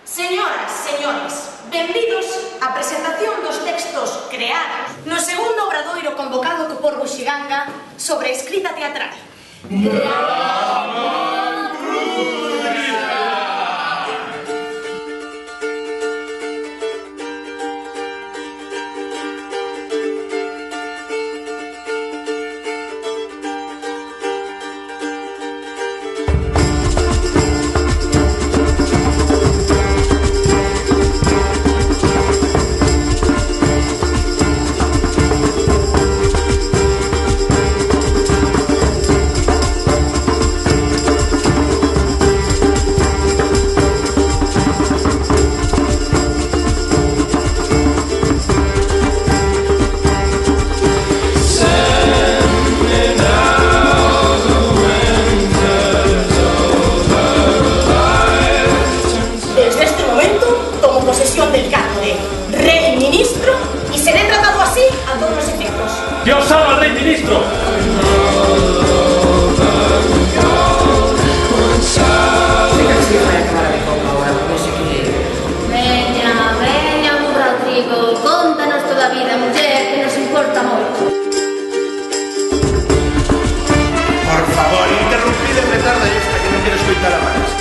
Señoras, señores, benvidos á presentación dos textos creados no segundo obradoiro convocado co Porbo Xiganga sobre a escrita teatral. Del cargo de Rey Ministro y seré tratado así a todos los efectos. ¡Dios salva al Rey Ministro! Veña, Rodrigo, contanos toda a vida, muller, que nos importa moito. Por favor, interrumpid en metarda esta que non quero escoitar a máis.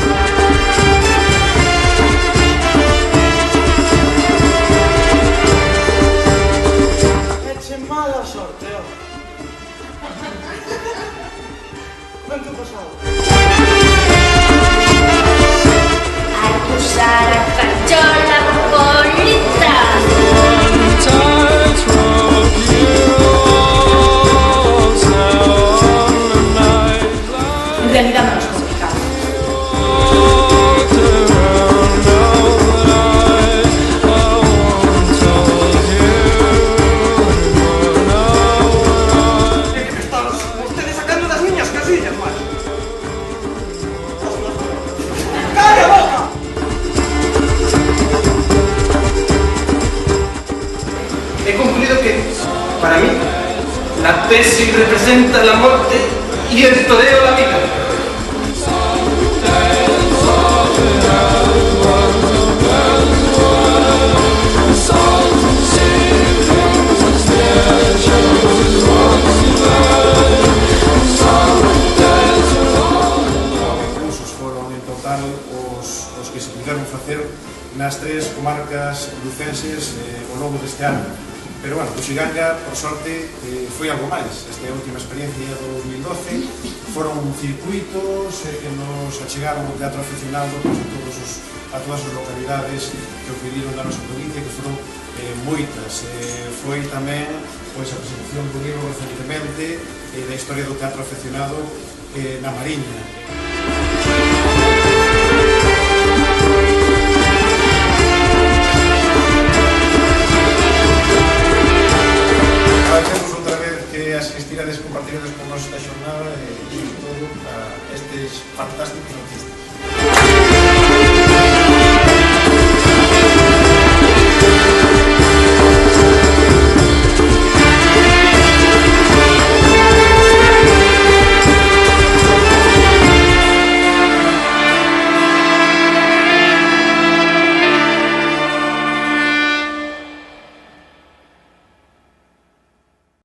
Mala sorte, ó. Quanto pasado? Hai que usar a cachola polita. En realidad no nos complicamos. He concluido que, para mí, la tesis representa la muerte y el toreo la vida. Os cursos foron en total os que se puderon facer nas tres comarcas lucenses ao longo deste ano. Pero, bueno, o Xiganga, por sorte, foi algo máis. Esta última experiencia do 2012 foron circuitos que nos achegaron ao teatro aficionado a todas as localidades que o pediron da nosa provincia, que foron moitas. Foi tamén a presentación do libro recentemente da historia do teatro aficionado na Mariña. Agradecemos outra vez que asistirades, compartirades con nos esta xornada e todo a estes fantásticos artistas.